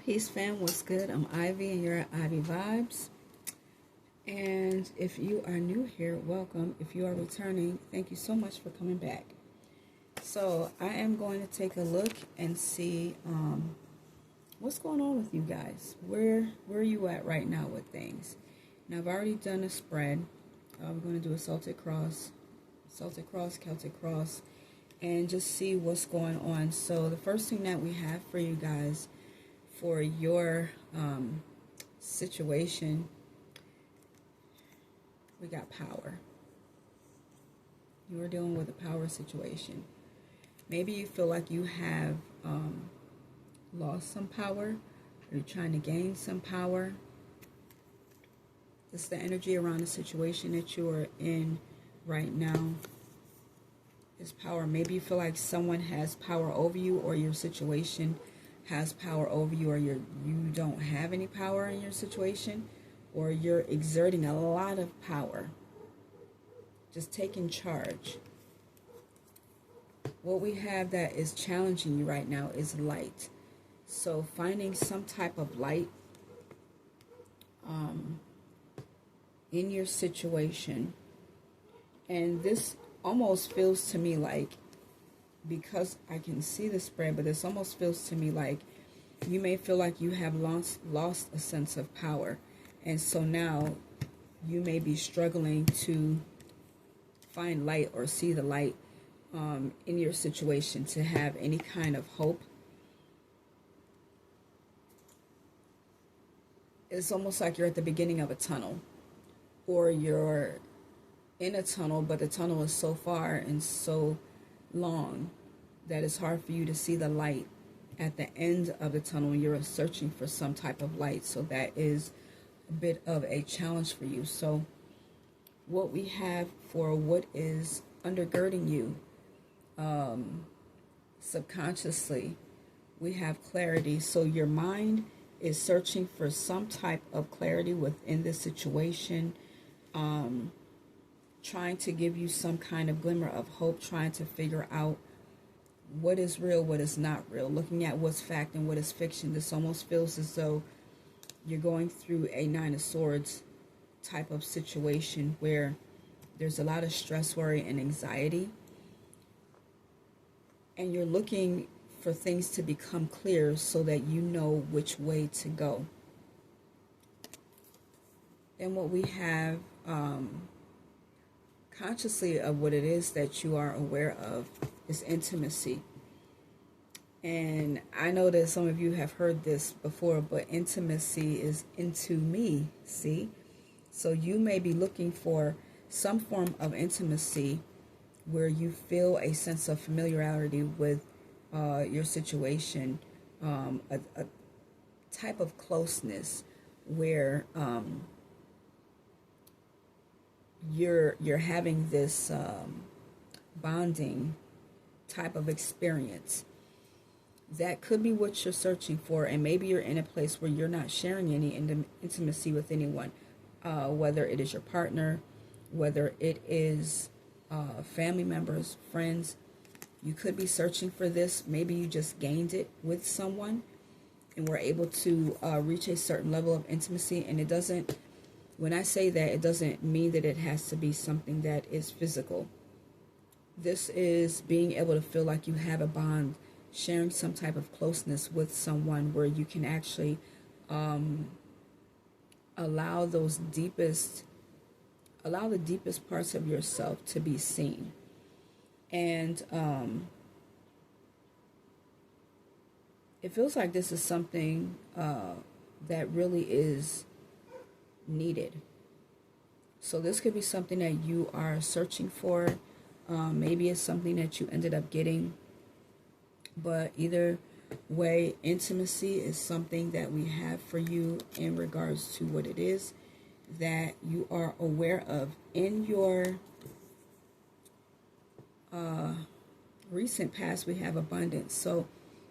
Peace fam, what's good? I'm Ivy and you're at Ivy Vibes. And if you are new here, welcome. If you are returning, thank you so much for coming back. So I am going to take a look and see what's going on with you guys. Where are you at right now with things? Now I've already done a spread. We're going to do a Celtic cross, Celtic cross, and just see what's going on. So the first thing that we have for you guys for your situation, we got power. You are dealing with a power situation. Maybe you feel like you have lost some power, or you're trying to gain some power. It's the energy around the situation that you are in right now. Is power. Maybe you feel like someone has power over you, or your situation has power over you, or you don't have any power in your situation, or you're exerting a lot of power, just taking charge. What we have that is challenging you right now is light. So finding some type of light in your situation. And this almost feels to me like, because I can see the spread, but this almost feels to me like you may feel like you have lost a sense of power. And so now you may be struggling to find light or see the light in your situation, to have any kind of hope. It's almost like you're at the beginning of a tunnel, or you're in a tunnel, but the tunnel is so far and so long that it's hard for you to see the light at the end of the tunnel. You're searching for some type of light, so that is a bit of a challenge for you. So what we have for what is undergirding you subconsciously, we have clarity. So your mind is searching for some type of clarity within this situation, trying to give you some kind of glimmer of hope, trying to figure out what is real, what is not real, looking at what's fact and what is fiction. This almost feels as though you're going through a Nine of Swords type of situation where there's a lot of stress, worry, and anxiety. And you're looking for things to become clear so that you know which way to go. And what we have consciously of what it is that you are aware of is intimacy. And I know that some of you have heard this before, but intimacy is into me, see? So you may be looking for some form of intimacy where you feel a sense of familiarity with your situation, a type of closeness where you're having this bonding type of experience. That could be what you're searching for, and maybe you're in a place where you're not sharing any intimacy with anyone, whether it is your partner, whether it is family members, friends. You could be searching for this. Maybe you just gained it with someone and were able to reach a certain level of intimacy. And it doesn't, when I say that, it doesn't mean that it has to be something that is physical. This is being able to feel like you have a bond, sharing some type of closeness with someone where you can actually allow the deepest parts of yourself to be seen. And it feels like this is something that really is needed. So this could be something that you are searching for. Maybe it's something that you ended up getting. But either way, intimacy is something that we have for you in regards to what it is that you are aware of. In your recent past, we have abundance. So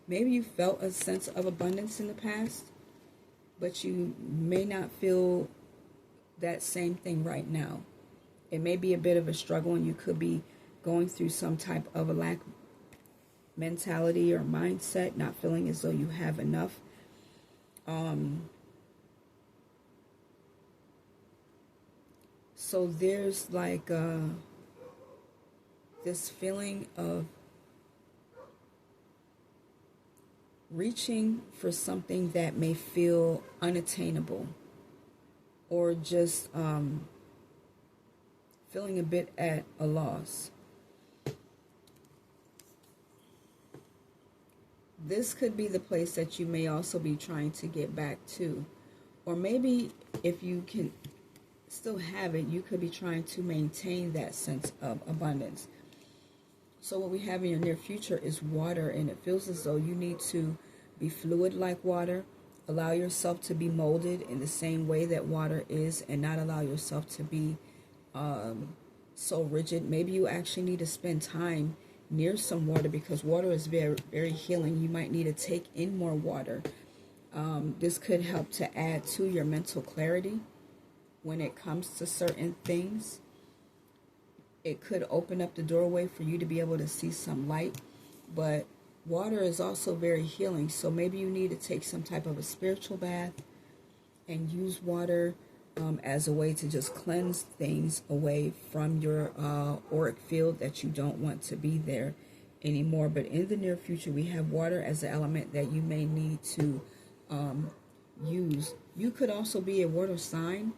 maybe you felt a sense of abundance in the past, but you may not feel that same thing right now. It may be a bit of a struggle, and you could be going through some type of a lack mentality or mindset, not feeling as though you have enough. So there's like this feeling of reaching for something that may feel unattainable, or just feeling a bit at a loss. This could be the place that you may also be trying to get back to. Or maybe if you can still have it, you could be trying to maintain that sense of abundance. So what we have in your near future is water, and it feels as though you need to be fluid like water. Allow yourself to be molded in the same way that water is, and not allow yourself to be so rigid. Maybe you actually need to spend time near some water, because water is very, very healing. You might need to take in more water. This could help to add to your mental clarity when it comes to certain things. It could open up the doorway for you to be able to see some light. But water is also very healing. So maybe you need to take some type of a spiritual bath and use water as a way to just cleanse things away from your auric field that you don't want to be there anymore. But in the near future, we have water as an element that you may need to use. You could also be a water sign,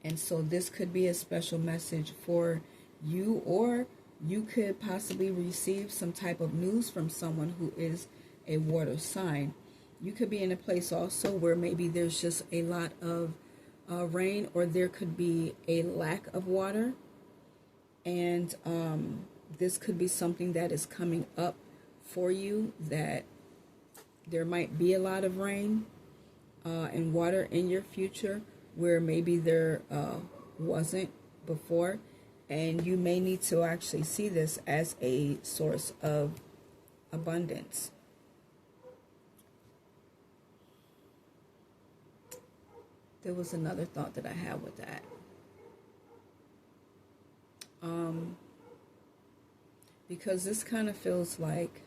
and so this could be a special message for you, or you could possibly receive some type of news from someone who is a water sign. You could be in a place also where maybe there's just a lot of rain, or there could be a lack of water. And this could be something that is coming up for you, that there might be a lot of rain and water in your future where maybe there wasn't before. And you may need to actually see this as a source of abundance. There was another thought that I had with that. Because this kind of feels like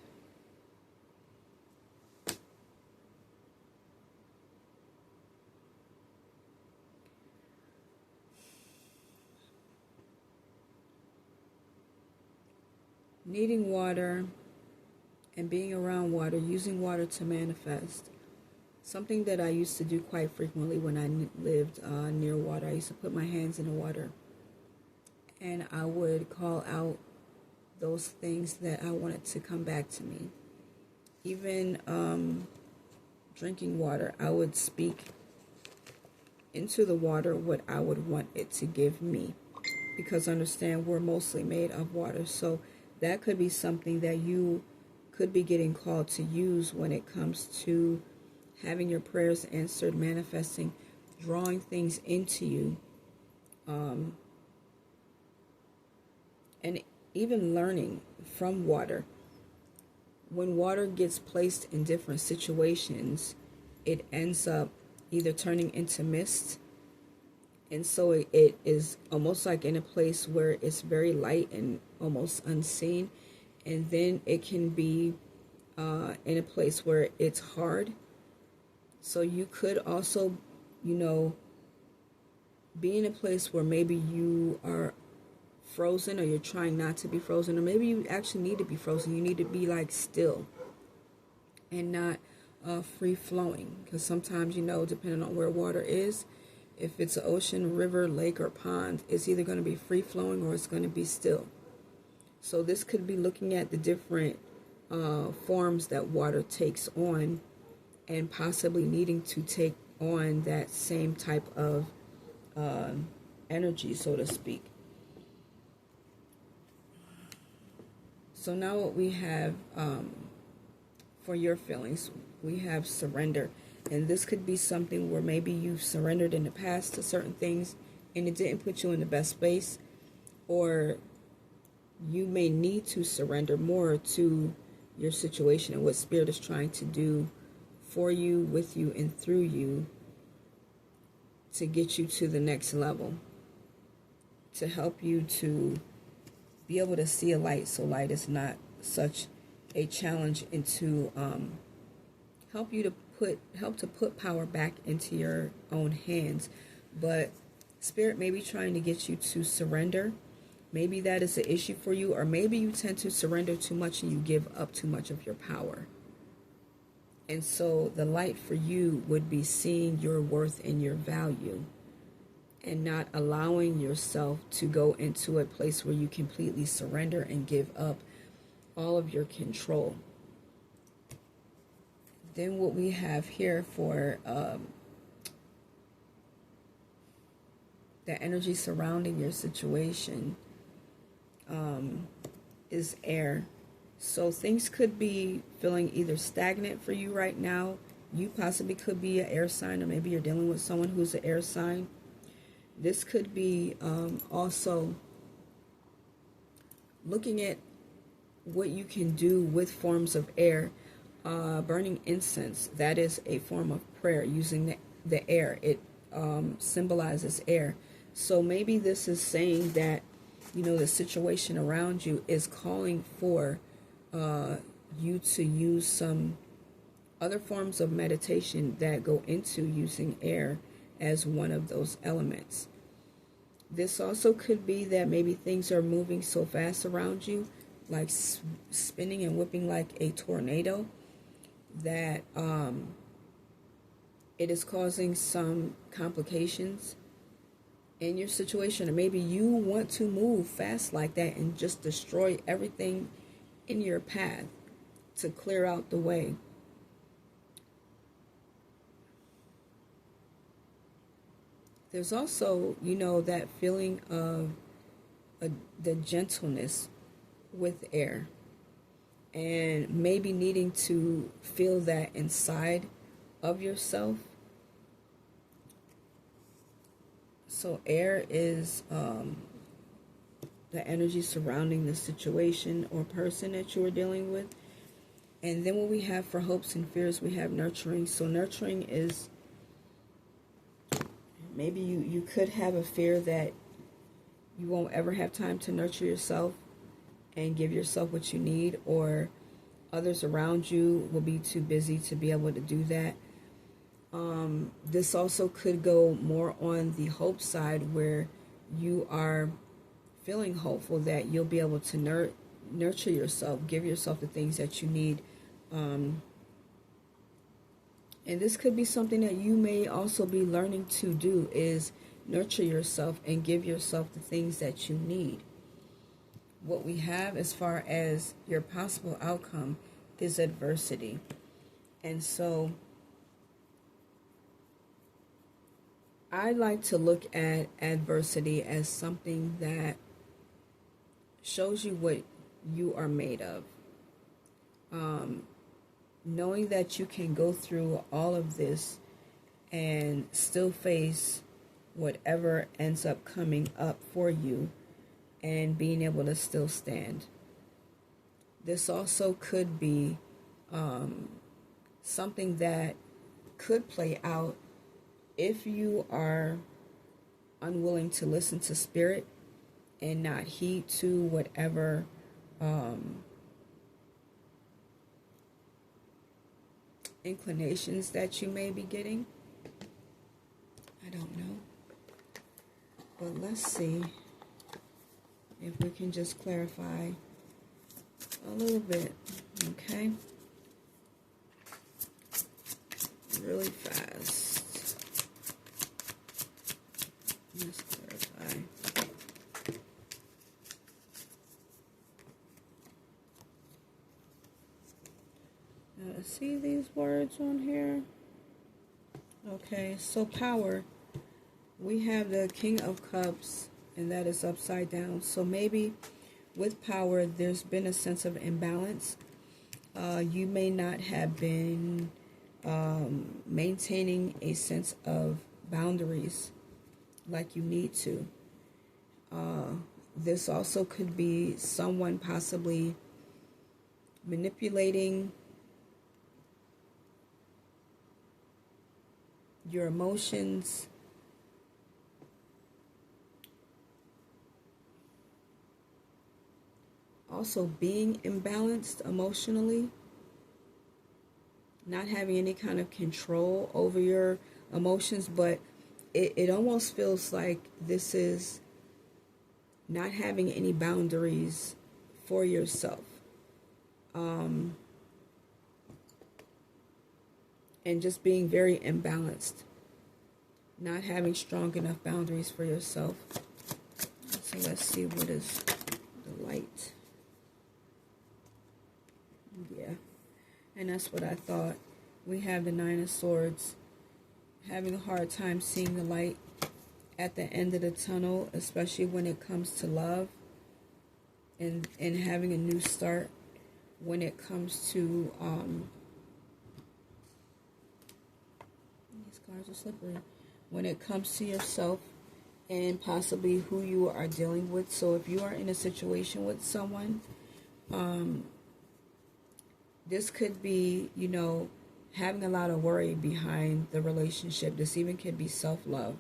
needing water and being around water, using water to manifest. Something that I used to do quite frequently when I lived near water. I used to put my hands in the water, and I would call out those things that I wanted to come back to me. Even drinking water, I would speak into the water what I would want it to give me, because understand, we're mostly made of water. So that could be something that you could be getting called to use when it comes to having your prayers answered, manifesting, drawing things into you, and even learning from water. When water gets placed in different situations, it ends up either turning into mist, and so it is almost like in a place where it's very light and almost unseen. And then it can be in a place where it's hard. So you could also, be in a place where maybe you are frozen, or you're trying not to be frozen, or maybe you actually need to be frozen. You need to be like still and not free flowing. Because sometimes, depending on where water is, if it's an ocean, river, lake, or pond, it's either going to be free flowing or it's going to be still. So this could be looking at the different forms that water takes on, and possibly needing to take on that same type of energy, so to speak. So now what we have for your feelings, we have surrender. And this could be something where maybe you've surrendered in the past to certain things and it didn't put you in the best space, or you may need to surrender more to your situation and what Spirit is trying to do for you, with you, and through you to get you to the next level, to help you to be able to see a light, so light is not such a challenge, and to help to put power back into your own hands. But spirit may be trying to get you to surrender. Maybe that is an issue for you, or maybe you tend to surrender too much and you give up too much of your power. And so the light for you would be seeing your worth and your value, and not allowing yourself to go into a place where you completely surrender and give up all of your control. Then what we have here for the energy surrounding your situation is air. So things could be feeling either stagnant for you right now. You possibly could be an air sign, or maybe you're dealing with someone who's an air sign. This could be also looking at what you can do with forms of air. Burning incense, that is a form of prayer, using the air. It symbolizes air. So maybe this is saying that, the situation around you is calling for you to use some other forms of meditation that go into using air as one of those elements. This also could be that maybe things are moving so fast around you, like spinning and whipping like a tornado, that it is causing some complications in your situation. Or maybe you want to move fast like that and just destroy everything in your path to clear out the way. There's also, that feeling of the gentleness with air, and maybe needing to feel that inside of yourself. So air is the energy surrounding the situation or person that you are dealing with. And then what we have for hopes and fears, we have nurturing. So nurturing is, maybe you could have a fear that you won't ever have time to nurture yourself and give yourself what you need, or others around you will be too busy to be able to do that. This also could go more on the hope side, where you are feeling hopeful that you'll be able to nurture yourself, give yourself the things that you need. And this could be something that you may also be learning to do, is nurture yourself and give yourself the things that you need. What we have as far as your possible outcome is adversity. And so I like to look at adversity as something that shows you what you are made of. Knowing that you can go through all of this and still face whatever ends up coming up for you, and being able to still stand. This also could be something that could play out if you are unwilling to listen to spirit and not heed to whatever inclinations that you may be getting. I don't know. But let's see if we can just clarify a little bit, okay? Really fast. Let's clarify. Now, see these words on here? Okay, so power. We have the King of Cups, and that is upside down. So maybe with power, there's been a sense of imbalance. You may not have been maintaining a sense of boundaries like you need to. This also could be someone possibly manipulating your emotions. Also being imbalanced emotionally. not having any kind of control over your emotions, but it almost feels like this is not having any boundaries for yourself. And just being very imbalanced, not having strong enough boundaries for yourself. So let's see, what is the light? Yeah, and that's what I thought. We have the Nine of Swords, having a hard time seeing the light at the end of the tunnel, especially when it comes to love, and having a new start when it comes to these cards are slippery, when it comes to yourself and possibly who you are dealing with. So if you are in a situation with someone, this could be, you know, having a lot of worry behind the relationship. This even could be self-love.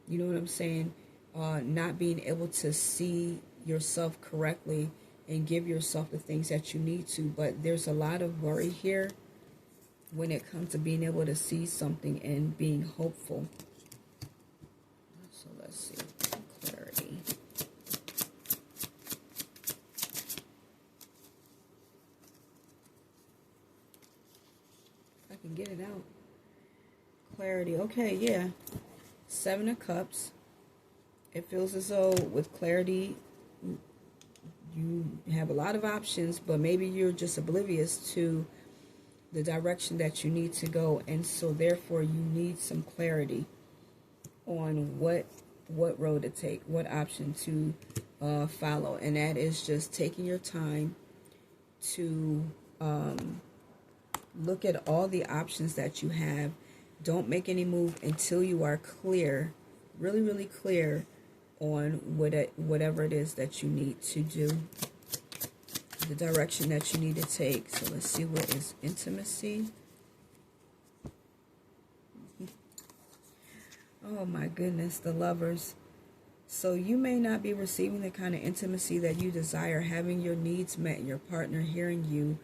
You know what I'm saying? Not being able to see yourself correctly and give yourself the things that you need to. But there's a lot of worry here when it comes to being able to see something and being hopeful. So let's see. Clarity. If I can get it out. Clarity. Okay, yeah. Seven of Cups. It feels as though with clarity, you have a lot of options, but maybe you're just oblivious to the direction that you need to go, and so therefore you need some clarity on what road to take, what option to follow. And that is just taking your time to look at all the options that you have. Don't make any move until you are clear, really, really clear on whatever it is that you need to do, the direction that you need to take. So let's see, what is intimacy? Oh my goodness, the Lovers. So you may not be receiving the kind of intimacy that you desire, having your needs met, your partner hearing you,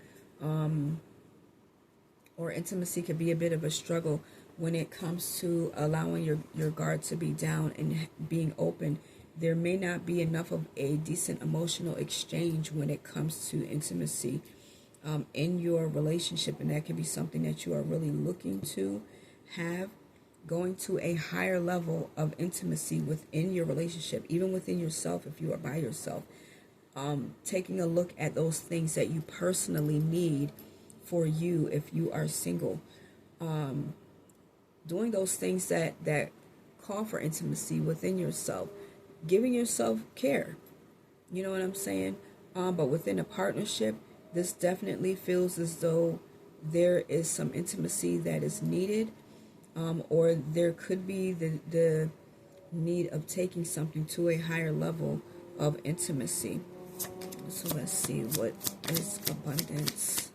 or intimacy could be a bit of a struggle when it comes to allowing your guard to be down and being open. There may not be enough of a decent emotional exchange when it comes to intimacy in your relationship, and that could be something that you are really looking to have. Going to a higher level of intimacy within your relationship, even within yourself if you are by yourself. Taking a look at those things that you personally need for you if you are single. Doing those things that call for intimacy within yourself. Giving yourself care. You know what I'm saying? But within a partnership, this definitely feels as though there is some intimacy that is needed. Or there could be the need of taking something to a higher level of intimacy. So let's see, what is abundance?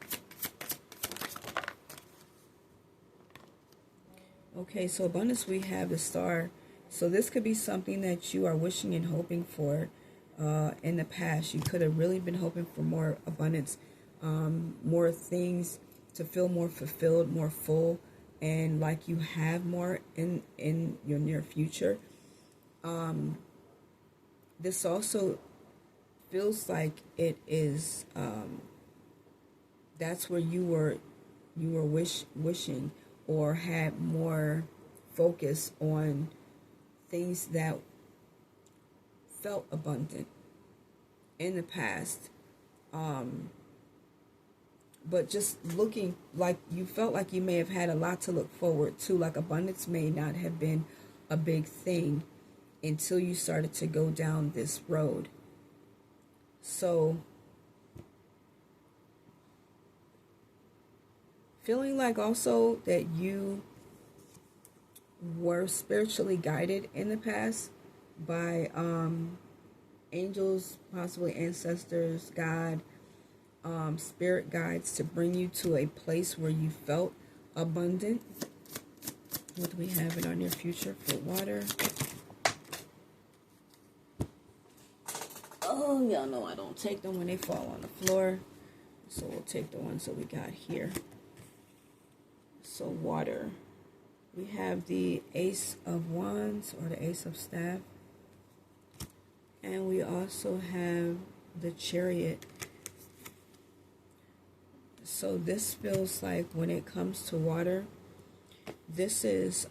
Okay, so abundance, we have the Star. So this could be something that you are wishing and hoping for in the past. You could have really been hoping for more abundance, more things to feel more fulfilled, more full, and like you have more in your near future. This also feels like it is that's where you were wishing or had more focus on things that felt abundant in the past, but just looking like you felt like you may have had a lot to look forward to, like abundance may not have been a big thing until you started to go down this road. So feeling like also that you were spiritually guided in the past by angels, possibly ancestors, God, spirit guides, to bring you to a place where you felt abundant. What do we have in our near future for water? Oh, y'all know I don't take them when they fall on the floor. So we'll take the ones that we got here. So water. We have the Ace of Wands or the Ace of Staff. And we also have the Chariot. So this feels like when it comes to water, this is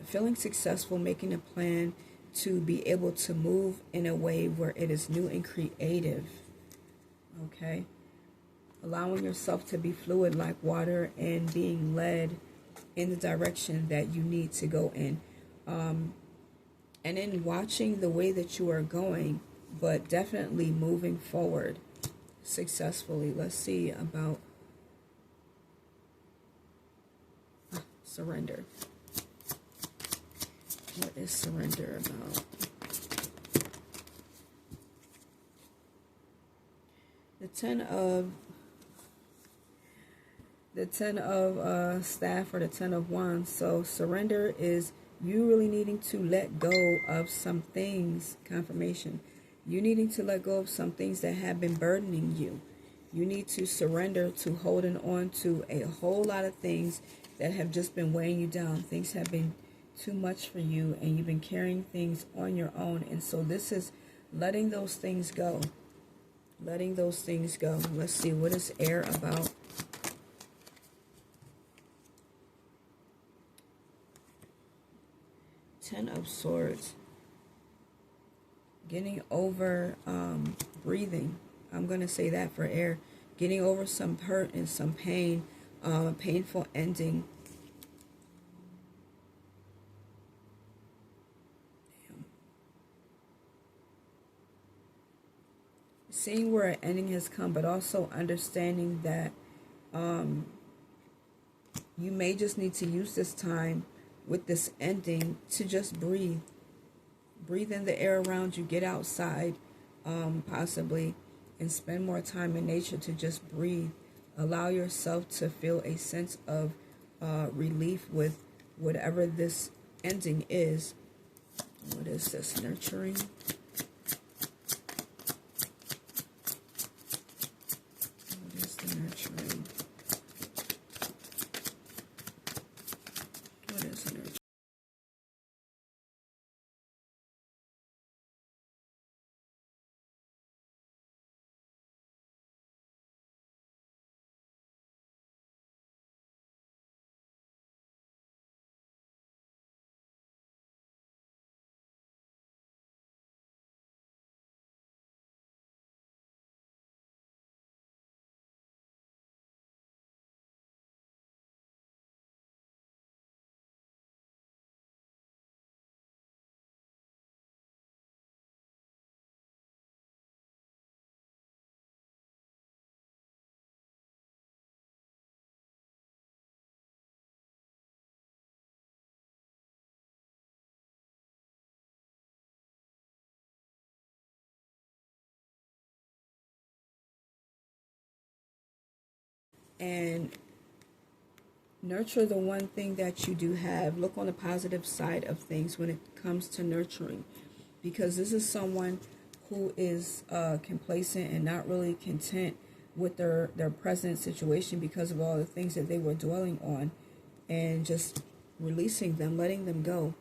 feeling successful, making a plan to be able to move in a way where it is new and creative. Okay? Allowing yourself to be fluid like water and being led in the direction that you need to go in. And in watching the way that you are going, but definitely moving forward successfully. Let's see about surrender. What is surrender about? The Ten of Staff or the Ten of Wands. So surrender is you really needing to let go of some things. Confirmation. You needing to let go of some things that have been burdening you. You need to surrender to holding on to a whole lot of things that have just been weighing you down. Things have been too much for you and you've been carrying things on your own. And so this is letting those things go. Letting those things go. Let's see, what is air about? Ten of Swords. Getting over breathing. I'm going to say that for air. Getting over some hurt and some pain. A painful ending. Damn. Seeing where an ending has come, but also understanding that you may just need to use this time with this ending to just breathe. Breathe in the air around you. Get outside, possibly, and spend more time in nature to just breathe. Allow yourself to feel a sense of relief with whatever this ending is. What is this? Nurturing. What is the nurturing? What is nurturing? And nurture the one thing that you do have. Look on the positive side of things when it comes to nurturing, because this is someone who is complacent and not really content with their present situation because of all the things that they were dwelling on, and just releasing them, letting them go.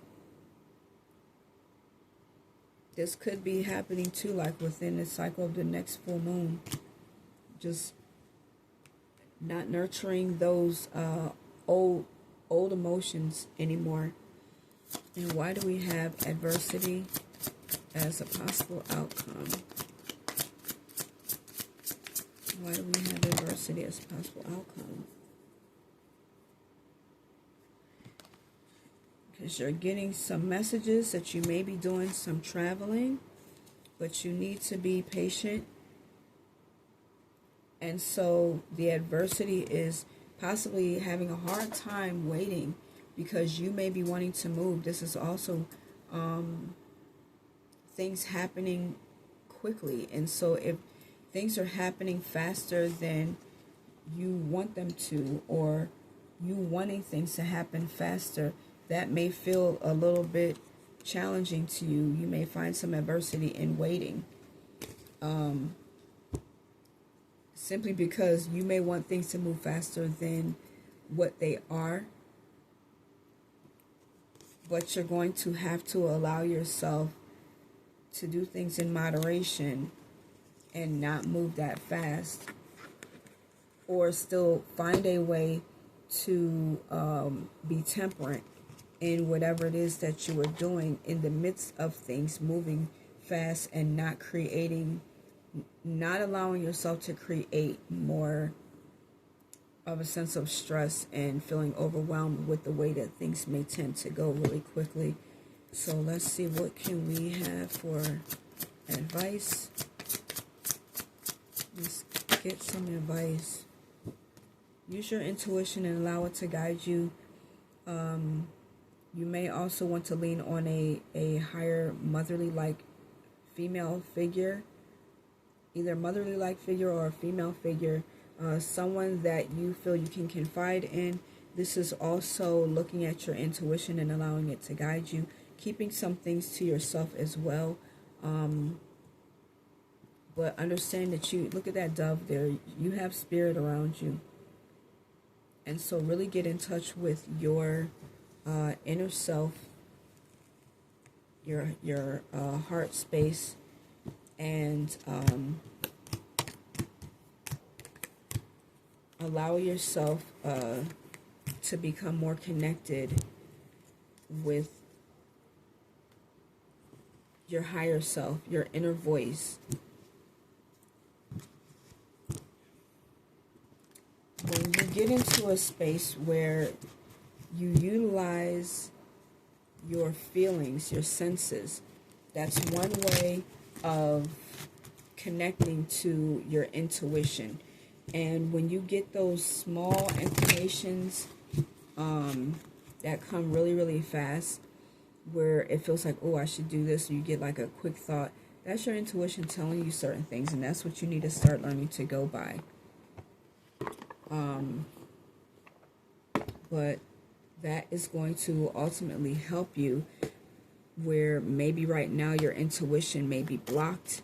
This could be happening too, like within the cycle of the next full moon. Just not nurturing those old emotions anymore. And why do we have adversity as a possible outcome? Why do we have adversity as a possible outcome? Because you're getting some messages that you may be doing some traveling, but you need to be patient. And so the adversity is possibly having a hard time waiting because you may be wanting to move. This is also things happening quickly. And so if things are happening faster than you want them to, or you wanting things to happen faster, that may feel a little bit challenging to you. You may find some adversity in waiting. Simply because you may want things to move faster than what they are, but you're going to have to allow yourself to do things in moderation and not move that fast, or still find a way to be temperate in whatever it is that you are doing in the midst of things moving fast, and not allowing yourself to create more of a sense of stress and feeling overwhelmed with the way that things may tend to go really quickly. So let's see, what can we have for advice? Let's get some advice. Use your intuition and allow it to guide you. You may also want to lean on a higher motherly-like female figure, either motherly-like figure or a female figure, someone that you feel you can confide in. This is also looking at your intuition and allowing it to guide you, keeping some things to yourself as well. But understand that look at that dove there, you have spirit around you. And so really get in touch with your inner self, your heart space, and allow yourself to become more connected with your higher self, your inner voice. When you get into a space where you utilize your feelings, your senses, that's one way of connecting to your intuition. And when you get those small informations that come really, really fast, where it feels like, oh, I should do this, or you get like a quick thought, that's your intuition telling you certain things, and that's what you need to start learning to go by. But that is going to ultimately help you, where maybe right now your intuition may be blocked,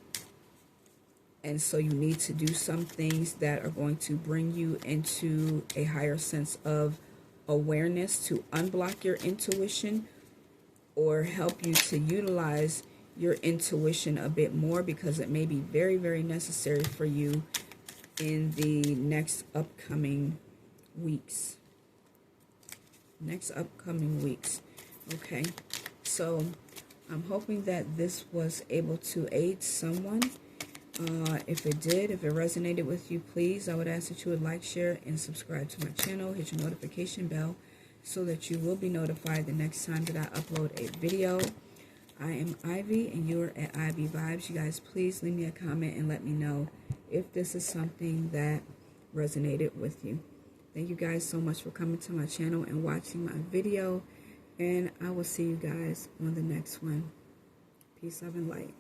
and so you need to do some things that are going to bring you into a higher sense of awareness to unblock your intuition, or help you to utilize your intuition a bit more, because it may be very, very necessary for you in the next upcoming weeks. Okay, so I'm hoping that this was able to aid someone. If it did, if it resonated with you, please, I would ask that you would like, share, and subscribe to my channel. Hit your notification bell so that you will be notified the next time that I upload a video. I am Ivy, and you're at Ivy Vibes. You guys, please leave me a comment and let me know if this is something that resonated with you. Thank you guys so much for coming to my channel and watching my video, and I will see you guys on the next one. Peace, love, and light.